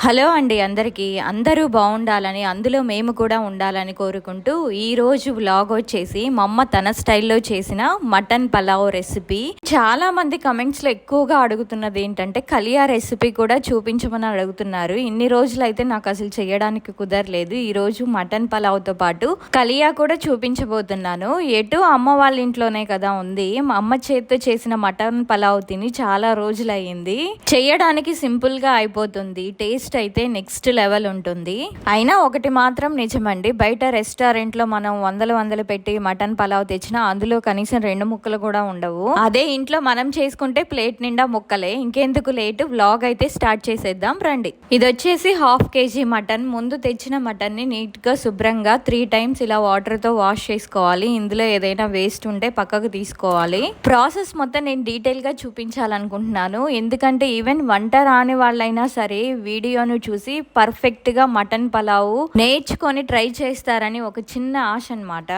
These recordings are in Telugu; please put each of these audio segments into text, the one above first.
హలో అండి అందరికీ. అందరూ బాగుండాలని, అందులో మేము కూడా ఉండాలని కోరుకుంటూ ఈరోజు వ్లాగ్ వచ్చేసి మా అమ్మ తన స్టైల్లో చేసిన మటన్ పలావ్ రెసిపీ. చాలా మంది కమెంట్స్లో ఎక్కువగా అడుగుతున్నది ఏంటంటే కలియా రెసిపీ కూడా చూపించమని అడుగుతున్నారు. ఇన్ని రోజులు అయితే నాకు అసలు చేయడానికి కుదరలేదు. ఈరోజు మటన్ పలావ్తో పాటు కలియా కూడా చూపించబోతున్నాను. ఎటు అమ్మ వాళ్ళ ఇంట్లోనే కదా ఉంది. మా అమ్మ చేతితో చేసిన మటన్ పలావ్ తిని చాలా రోజులు అయ్యింది. చేయడానికి సింపుల్గా అయిపోతుంది, టేస్ట్ అయితే నెక్స్ట్ లెవెల్ ఉంటుంది. అయినా ఒకటి మాత్రం నిజమండి, బయట రెస్టారెంట్లో మనం వందలు పెట్టి మటన్ పలావ్ తెచ్చినా అందులో కనీసం 2 ముక్కలు కూడా ఉండవు. అదే ఇంట్లో మనం చేసుకుంటే ప్లేట్ నిండా ముక్కలే. ఇంకెందుకు లేటు, వ్లాగ్ అయితే స్టార్ట్ చేసేద్దాం రండి. ఇది వచ్చేసి 1/2 kg మటన్. ముందు తెచ్చిన మటన్ ని నీట్ గా శుభ్రంగా 3 times ఇలా వాటర్ తో వాష్ చేసుకోవాలి. ఇందులో ఏదైనా వేస్ట్ ఉంటే పక్కకు తీసుకోవాలి. ప్రాసెస్ మొత్తం నేను డీటెయిల్ గా చూపించాలనుకుంటున్నాను, ఎందుకంటే ఈవెన్ వంట రాని వాళ్ళైనా సరే వీడియోను చూసి పర్ఫెక్ట్గా మటన్ పలావు నేర్చుకొని ట్రై చేస్తారని ఒక చిన్న ఆశ అన్నమాట.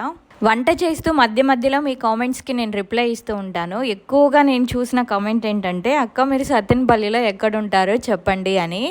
వంట చేస్తూ మధ్య మధ్యలో మీ కామెంట్స్కి నేను రిప్లై ఇస్తూ ఉంటాను. ఎక్కువగా నేను చూసిన కామెంట్ ఏంటంటే, అక్క మీరు సత్తెనపల్లిలో ఎక్కడుంటారో చెప్పండి అని.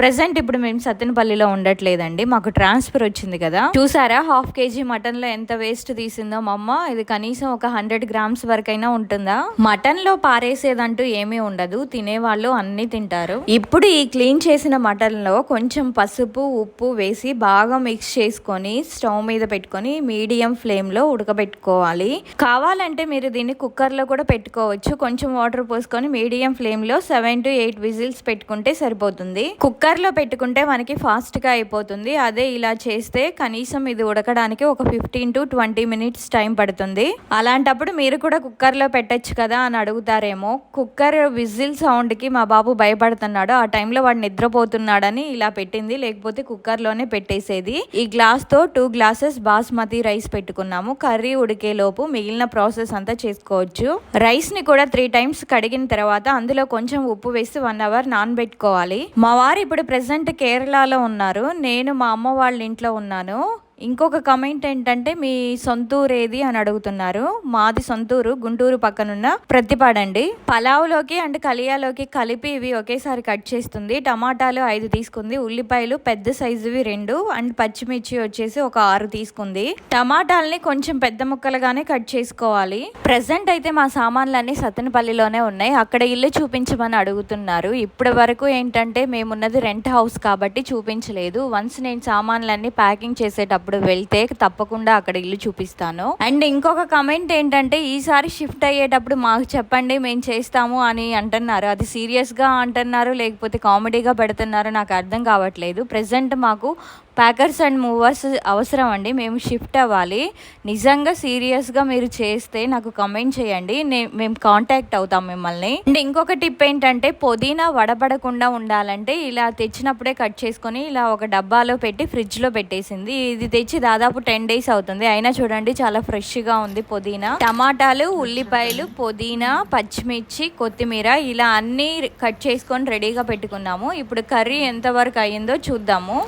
ప్రజెంట్ ఇప్పుడు మేము సత్తెనపల్లిలో ఉండట్లేదండి, మాకు ట్రాన్స్ఫర్ వచ్చింది కదా. చూసారా 1/2 kg మటన్లో ఎంత వేస్ట్ తీసిందో మా అమ్మ. ఇది కనీసం ఒక 100 grams వరకైనా ఉంటుందా. మటన్లో పారేసేదంటూ ఏమీ ఉండదు, తినేవాళ్ళు అన్నీ తింటారు. ఇప్పుడు ఈ క్లీన్ చేసిన మటన్లో కొంచెం పసుపు ఉప్పు వేసి బాగా మిక్స్ చేసుకొని స్టవ్ మీద పెట్టుకొని మీడియం ఫ్లేమ్ లో ఉడకబెట్టుకోవాలి. కావాలంటే మీరు దీన్ని కుక్కర్లో కూడా పెట్టుకోవచ్చు. కొంచెం వాటర్ పోసుకొని మీడియం ఫ్లేమ్ లో 7 to 8 విజిల్స్ పెట్టుకుంటే సరిపోతుంది. కుక్కర్లో పెట్టుకుంటే మనకి ఫాస్ట్ గా అయిపోతుంది. అదే ఇలా చేస్తే కనీసం ఇది ఉడకడానికి ఒక 15 to 20 minutes టైం పడుతుంది. అలాంటప్పుడు మీరు కూడా కుక్కర్లో పెట్టచ్చు కదా అని అడుగుతారేమో. కుక్కర్ విజిల్ సౌండ్ కి మా బాబు భయపడుతున్నాడు. ఆ టైంలో వాడు నిద్రపోతున్నాడని ఇలా పెట్టింది, లేకపోతే కుక్కర్లోనే పెట్టేసేది. ఈ గ్లాస్ తో 2 glasses బాస్మతి రైస్ పెట్టుకున్నాము. కర్రీ ఉడికేలోపు మిగిలిన ప్రాసెస్ అంతా చేసుకోవచ్చు. రైస్ ని కూడా 3 times కడిగిన తర్వాత అందులో కొంచెం ఉప్పు వేసి 1 hour నానబెట్టుకోవాలి. మా వారు ఇప్పుడు ప్రెసెంట్ కేరళలో ఉన్నారు, నేను మా అమ్మ వాళ్ళ ఇంట్లో ఉన్నాను. ఇంకొక కమెంట్ ఏంటంటే, మీ సొంతూరు ఏది అని అడుగుతున్నారు. మాది సొంతూరు గుంటూరు పక్కనున్న ప్రతిపాడండి. పలావ్లోకి అండ్ కలియాలోకి కలిపి ఇవి ఒకేసారి కట్ చేస్తుంది. టమాటాలు 5 తీసుకుంది, ఉల్లిపాయలు పెద్ద సైజువి 2 అండ్ పచ్చిమిర్చి వచ్చేసి ఒక 6 తీసుకుంది. టమాటాలని కొంచెం పెద్ద ముక్కలుగానే కట్ చేసుకోవాలి. ప్రెసెంట్ అయితే మా సామాన్లన్నీ సత్తెనపల్లిలోనే ఉన్నాయి. అక్కడ ఇల్లు చూపించమని అడుగుతున్నారు. ఇప్పటి వరకు ఏంటంటే మేమున్నది రెంట్ హౌస్ కాబట్టి చూపించలేదు. వన్స్ నేను సామాన్లన్నీ ప్యాకింగ్ చేసేటప్పుడు వెళ్తే తప్పకుండా అక్కడ ఇల్లు చూపిస్తాను. అండ్ ఇంకొక కమెంట్ ఏంటంటే, ఈసారి షిఫ్ట్ అయ్యేటప్పుడు మాకు చెప్పండి మేము చేస్తాము అని అంటున్నారు. అది సీరియస్ గా అంటున్నారు లేకపోతే కామెడీగా పెడుతున్నారు నాకు అర్థం కావట్లేదు. ప్రెసెంట్ మాకు ప్యాకర్స్ అండ్ మూవర్స్ అవసరం అండి, మేము షిఫ్ట్ అవ్వాలి. నిజంగా సీరియస్గా మీరు చేస్తే నాకు కమెంట్ చేయండి, మేము కాంటాక్ట్ అవుతాం మిమ్మల్ని. అండ్ ఇంకొక టిప్ ఏంటంటే, పుదీనా వడబడకుండా ఉండాలంటే ఇలా తెచ్చినప్పుడే కట్ చేసుకొని ఇలా ఒక డబ్బాలో పెట్టి ఫ్రిడ్జ్లో పెట్టేసింది. ఇది తెచ్చి దాదాపు 10 days అవుతుంది, అయినా చూడండి చాలా ఫ్రెష్గా ఉంది. పుదీనా, టమాటాలు, ఉల్లిపాయలు, పుదీనా, పచ్చిమిర్చి, కొత్తిమీర ఇలా అన్నీ కట్ చేసుకొని రెడీగా పెట్టుకున్నాము. ఇప్పుడు కర్రీ ఎంతవరకు అయ్యిందో చూద్దాము.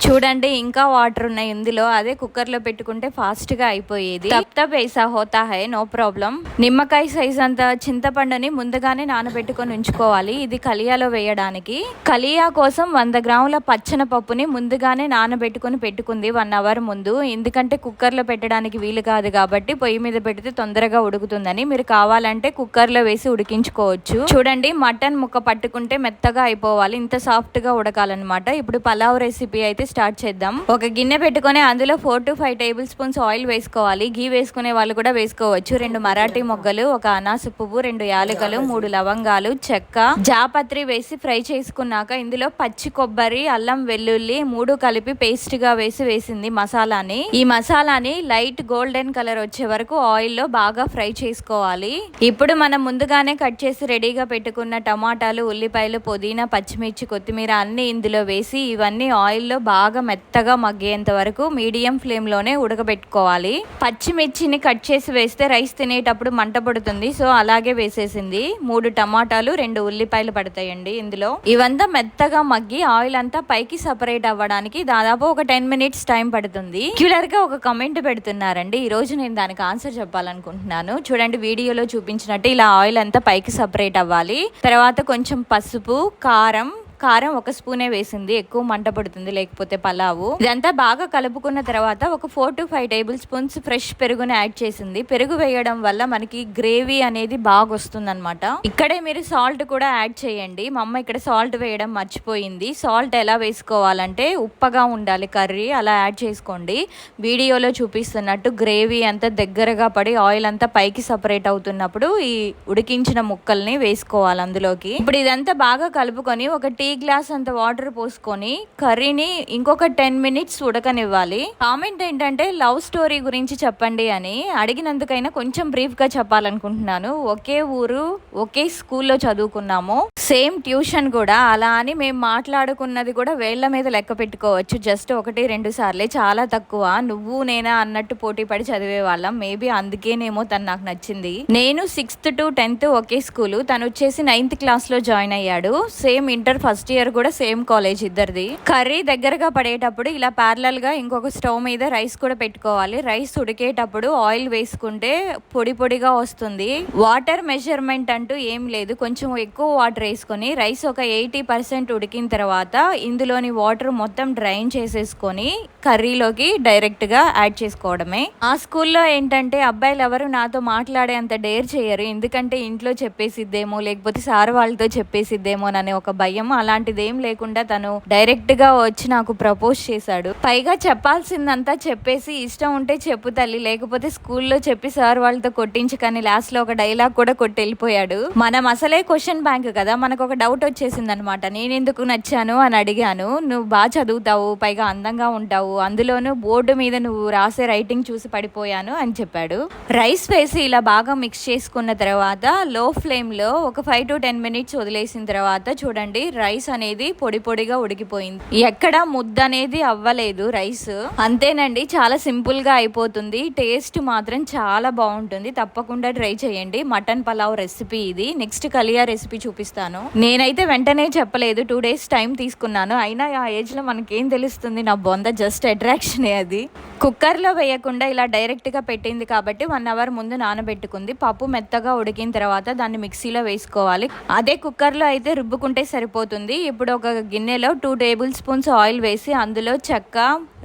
చూడండి ఇంకా వాటర్ ఉన్నాయి ఇందులో, అదే కుక్కర్లో పెట్టుకుంటే ఫాస్ట్గా అయిపోయేది. తప్ ఐసా హోతా హై, నో ప్రాబ్లం. నిమ్మకాయ సైజ్ అంత చింతపండుని ముందుగానే నానబెట్టుకొని ఉంచుకోవాలి. ఇది కలియాలో వేయడానికి. కలియా కోసం 100 grams పచ్చనపప్పుని ముందుగానే నానబెట్టుకొని పెట్టుకుంది 1 hour ముందు. ఎందుకంటే కుక్కర్లో పెట్టడానికి వీలు కాదు కాబట్టి పొయ్యి మీద పెడితే తొందరగా ఉడుకుతుందని. మీరు కావాలంటే కుక్కర్లో వేసి ఉడికించుకోవచ్చు. చూడండి మటన్ ముక్క పట్టుకుంటే మెత్తగా అయిపోవాలి, ఇంత సాఫ్ట్గా ఉడకాలన్నమాట. ఇప్పుడు పలావ్ రెసిపీ అయితే స్టార్ట్ చేద్దాం. ఒక గిన్నె పెట్టుకొని అందులో 4 to 5 tablespoons ఆయిల్ వేసుకోవాలి. గీ వేసుకునే వాళ్ళు కూడా వేసుకోవచ్చు. 2 మరాఠీ మొగ్గలు, ఒక అనాస పువ్వు, 2 యాలకులు, 3 లవంగాలు, చెక్క, జాపత్రి వేసి ఫ్రై చేసుకున్నాక ఇందులో పచ్చి కొబ్బరి, అల్లం వెల్లుల్లి 3 కలిపి పేస్ట్ గా వేసింది మసాలాని. ఈ మసాలాని లైట్ గోల్డెన్ కలర్ వచ్చే వరకు ఆయిల్ లో బాగా ఫ్రై చేసుకోవాలి. ఇప్పుడు మనం ముందుగానే కట్ చేసి రెడీగా పెట్టుకున్న టమాటాలు, ఉల్లిపాయలు, పుదీనా, పచ్చిమిర్చి, కొత్తిమీర అన్ని ఇందులో వేసి ఇవన్నీ ఆయిల్లో బాగా మెత్తగా మగ్గేంత వరకు మీడియం ఫ్లేమ్ లోనే ఉడకబెట్టుకోవాలి. పచ్చిమిర్చిని కట్ చేసి వేస్తే రైస్ తినేటప్పుడు మంట పడుతుంది, సో అలాగే వేసేసింది. 3 టమాటాలు, 2 ఉల్లిపాయలు పడతాయండి ఇందులో. ఇవంతా మెత్తగా మగ్గి ఆయిల్ అంతా పైకి సపరేట్ అవ్వడానికి దాదాపు ఒక 10 minutes టైం పడుతుంది. రెగ్యులర్ గా ఒక కమెంట్ పెడుతున్నారండి, ఈ రోజు నేను దానికి ఆన్సర్ చెప్పాలనుకుంటున్నాను. చూడండి వీడియోలో చూపించినట్టు ఇలా ఆయిల్ అంతా పైకి సపరేట్ అవ్వాలి. తర్వాత కొంచెం పసుపు, కారం, కారం 1 స్పూనే వేసింది, ఎక్కువ మంట పడుతుంది లేకపోతే పలావు. ఇదంతా బాగా కలుపుకున్న తర్వాత ఒక 4 to 5 టేబుల్ స్పూన్స్ ఫ్రెష్ పెరుగుని యాడ్ చేసింది. పెరుగు వేయడం వల్ల మనకి గ్రేవీ అనేది బాగా వస్తుంది అనమాట. ఇక్కడే మీరు సాల్ట్ కూడా యాడ్ చేయండి. మా అమ్మ ఇక్కడ సాల్ట్ వేయడం మర్చిపోయింది. సాల్ట్ ఎలా వేసుకోవాలంటే ఉప్పగా ఉండాలి కర్రీ, అలా యాడ్ చేసుకోండి. వీడియోలో చూపిస్తున్నట్టు గ్రేవీ అంతా దగ్గరగా పడి ఆయిల్ అంతా పైకి సపరేట్ అవుతున్నప్పుడు ఈ ఉడికించిన ముక్కల్ని వేసుకోవాలి అందులోకి. ఇప్పుడు ఇదంతా బాగా కలుపుకొని ఒక టీ గ్లాస్ అంత వాటర్ పోసుకొని కర్రీని ఇంకొక 10 minutes ఉడకనివ్వాలి. కామెంట్ ఏంటంటే లవ్ స్టోరీ గురించి చెప్పండి అని అడిగినందుకైనా కొంచెం బ్రీఫ్ గా చెప్పాలనుకుంటున్నాను. ఒకే ఊరు ఒకే స్కూల్లో చదువుకున్నాము, సేమ్ ట్యూషన్ కూడా. అలా అని మేము మాట్లాడుకున్నది కూడా వేళ్ల మీద లెక్క పెట్టుకోవచ్చు. జస్ట్ 1-2 సార్లే, చాలా తక్కువ. నువ్వు నేనా అన్నట్టు పోటీ పడి చదివే వాళ్ళం. మేబీ అందుకేనేమో తను నాకు నచ్చింది. నేను 6th to 10th okay school, తను వచ్చేసి 9th క్లాస్ లో జాయిన్ అయ్యాడు. సేమ్ ఇంటర్ ఫస్ట్ ఇయర్ కూడా సేమ్ కాలేజ్ ఇద్దరిది. కర్రీ దగ్గరగా పడేటప్పుడు ఇలా ప్యారలల్ గా ఇంకొక స్టవ్ మీద రైస్ కూడా పెట్టుకోవాలి. రైస్ ఉడికేటప్పుడు ఆయిల్ వేసుకుంటే పొడి పొడిగా వస్తుంది. వాటర్ మెజర్మెంట్ అంటూ ఏం లేదు, కొంచెం ఎక్కువ వాటర్ వేసుకొని రైస్ ఒక 80% ఉడికిన తర్వాత ఇందులోని వాటర్ మొత్తం డ్రైన్ చేసేసుకొని కర్రీలోకి డైరెక్ట్ గా యాడ్ చేసుకోవడమే. ఆ స్కూల్లో ఏంటంటే అబ్బాయిలు ఎవరు నాతో మాట్లాడే అంత డేర్ చేయరు, ఎందుకంటే ఇంట్లో చెప్పేసిద్దేమో లేకపోతే సార్ వాళ్ళతో చెప్పేసిద్దేమో అనే ఒక భయం. అలాంటిది ఏం లేకుండా తను డైరెక్ట్ గా వచ్చి నాకు ప్రపోజ్ చేశాడు. పైగా చెప్పాల్సిందంతా చెప్పేసి ఇష్టం ఉంటే చెప్పు తల్లి, లేకపోతే స్కూల్లో చెప్పి సార్ వాళ్ళతో కొట్టించి, కానీ లాస్ట్ లో ఒక డైలాగ్ కూడా కొట్టి వెళ్ళిపోయాడు. మనం అసలే క్వశ్చన్ బ్యాంక్ కదా, మనకు ఒక డౌట్ వచ్చేసింది అనమాట. నేను ఎందుకు నచ్చాను అని అడిగాను. నువ్వు బాగా చదువుతావు, పైగా అందంగా ఉంటావు, అందులోనూ బోర్డు మీద నువ్వు రాసే రైటింగ్ చూసి పడిపోయాను అని చెప్పాడు. రైస్ వేసి ఇలా బాగా మిక్స్ చేసుకున్న తర్వాత లో ఫ్లేమ్ లో ఒక 5 to 10 minutes వదిలేసిన తర్వాత చూడండి రైస్ అనేది పొడి పొడిగా ఉడికిపోయింది. ఎక్కడ ముద్ద అనేది అవ్వలేదు రైస్. అంతేనండి, చాలా సింపుల్ గా అయిపోతుంది. టేస్ట్ మాత్రం చాలా బాగుంటుంది. తప్పకుండా ట్రై చేయండి. మటన్ పలావ్ రెసిపీ ఇది. నెక్స్ట్ కలియా రెసిపీ చూపిస్తాను. నేనైతే వెంటనే చెప్పలేదు, 2 days టైం తీసుకున్నాను. అయినా ఆ ఏజ్ లో మనకేం తెలుస్తుంది, నా బొంద జస్ట్ అట్రాక్షనే అది. కుక్కర్లో వేయకుండా ఇలా డైరెక్ట్గా పెట్టింది కాబట్టి 1 hour ముందు నానబెట్టుకుంది. పప్పు మెత్తగా ఉడికిన తర్వాత దాన్ని మిక్సీలో వేసుకోవాలి. అదే కుక్కర్లో అయితే రుబ్బుకుంటే సరిపోతుంది. ఇప్పుడు ఒక గిన్నెలో 2 tablespoons ఆయిల్ వేసి అందులో చెక్క,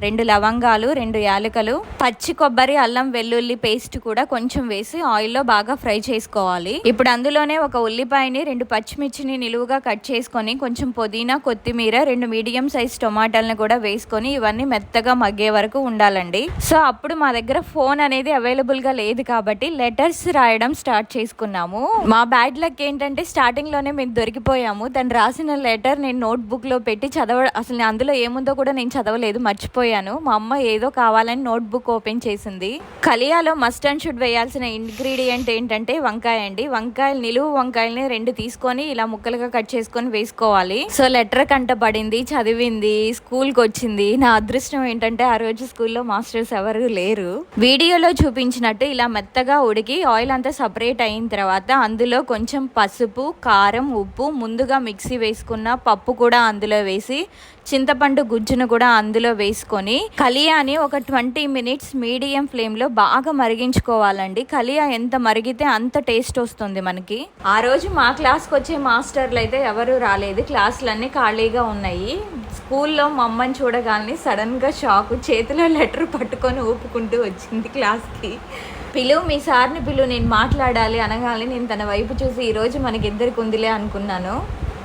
2 లవంగాలు, 2 యాలకులు, పచ్చి కొబ్బరి, అల్లం వెల్లుల్లి పేస్ట్ కూడా కొంచెం వేసి ఆయిల్లో బాగా ఫ్రై చేసుకోవాలి. ఇప్పుడు అందులోనే ఒక ఉల్లిపాయని, 2 పచ్చిమిర్చిని నిలువుగా కట్ చేసుకొని కొంచెం పుదీనా, కొత్తిమీర, 2 మీడియం సైజ్ టొమాటోలను కూడా వేసుకొని ఇవన్నీ మెత్తగా మగ్గే వరకు ఉండాలండి. సో అప్పుడు మా దగ్గర ఫోన్ అనేది అవైలబుల్ గా లేదు కాబట్టి లెటర్స్ రాయడం స్టార్ట్ చేసుకున్నాము. మా బ్యాడ్ లక్ ఏంటంటే స్టార్టింగ్ లోనే మేము దొరికిపోయాము. తను రాసిన లెటర్ నేను నోట్ బుక్ లో పెట్టి అసలు అందులో ఏముందో కూడా నేను చదవలేదు, మర్చిపోయాను. మా అమ్మ ఏదో కావాలని నోట్ బుక్ ఓపెన్ చేసింది. కలియాలో మస్ట్ అండ్ షుడ్ వేయాల్సిన ఇంగ్రీడియంట్ ఏంటంటే వంకాయ అండి. వంకాయలు, నిలువు వంకాయల్ని 2 తీసుకొని ఇలా ముక్కలుగా కట్ చేసుకొని వేసుకోవాలి. సో లెటర్ కంట పడింది, చదివింది, స్కూల్కి వచ్చింది. నా అదృష్టం ఏంటంటే ఆ రోజు స్కూల్లో మాస్టర్స్ ఎవరు లేరు. వీడియోలో చూపించినట్టు ఇలా మెత్తగా ఉడికి ఆయిల్ అంతా సపరేట్ అయిన తర్వాత అందులో కొంచెం పసుపు, కారం, ఉప్పు, ముందుగా మిక్సీ వేసుకున్న పప్పు కూడా అందులో వేసి చింతపండు గుజ్జును కూడా అందులో వేసుకొని కలియాని ఒక 20 minutes మీడియం ఫ్లేమ్ లో బాగా మరిగించుకోవాలండి. కలియా ఎంత మరిగితే అంత టేస్ట్ వస్తుంది మనకి. ఆ రోజు మా క్లాస్కి వచ్చే మాస్టర్లు అయితే ఎవరు రాలేదు, క్లాసులన్నీ ఖాళీగా ఉన్నాయి. స్కూల్లో మా అమ్మని చూడగానే సడన్ గా షాక్, చేతిలో లెటర్ పట్టుకొని ఊపుకుంటూ వచ్చింది క్లాస్కి. పిలువు, మీ సార్ని పిలువు, నేను మాట్లాడాలి అనగానే నేను తన వైపు చూసి ఈరోజు మనకిద్దరికి ఉందిలే అనుకున్నాను.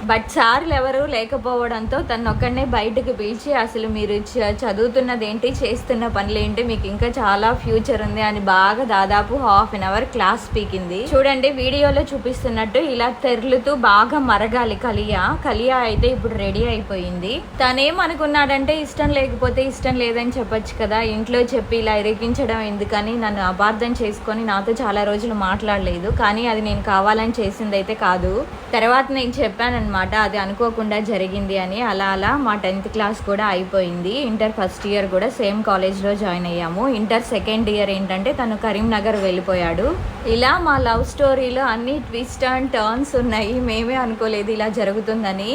బట్ సార్లు ఎవరు లేకపోవడంతో తను ఒక్కడనే బయటకు పిలిచి అసలు మీరు చదువుతున్నది ఏంటి, చేస్తున్న పనులు ఏంటి, మీకు ఇంకా చాలా ఫ్యూచర్ ఉంది అని బాగా దాదాపు 1/2 hour క్లాస్ పీకింది. చూడండి వీడియోలో చూపిస్తున్నట్టు ఇలా తెరులుతూ బాగా మరగాలి కలియా. కలియా అయితే ఇప్పుడు రెడీ అయిపోయింది. తనేమనుకున్నాడంటే ఇష్టం లేకపోతే ఇష్టం లేదని చెప్పొచ్చు కదా, ఇంట్లో చెప్పి ఇలా ఇరికించడం ఎందుకని నన్ను అపార్థం చేసుకొని నాతో చాలా రోజులు మాట్లాడలేదు. కానీ అది నేను కావాలని చేసింది అయితే కాదు. తర్వాత నేను చెప్పాను అది అనుకోకుండా జరిగింది అని. అలా అలా మా 10th క్లాస్ కూడా అయిపోయింది. ఇంటర్ ఫస్ట్ ఇయర్ కూడా సేమ్ కాలేజ్లో జాయిన్ అయ్యాము. ఇంటర్ సెకండ్ ఇయర్ ఏంటంటే తను కరీంనగర్ వెళ్ళిపోయాడు. ఇలా మా లవ్ స్టోరీలో అన్ని ట్విస్ట్ అండ్ టర్న్స్ ఉన్నాయి. మేమే అనుకోలేదు ఇలా జరుగుతుందని.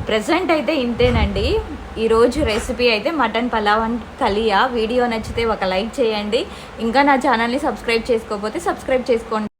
ప్రెసెంట్ అయితే ఇంతేనండి. ఈరోజు రెసిపీ అయితే mutton pulao and Kaliya. Video నచ్చితే ఒక లైక్ చేయండి. ఇంకా నా ఛానల్ని సబ్స్క్రైబ్ చేసుకోకపోతే సబ్స్క్రైబ్ చేసుకోండి.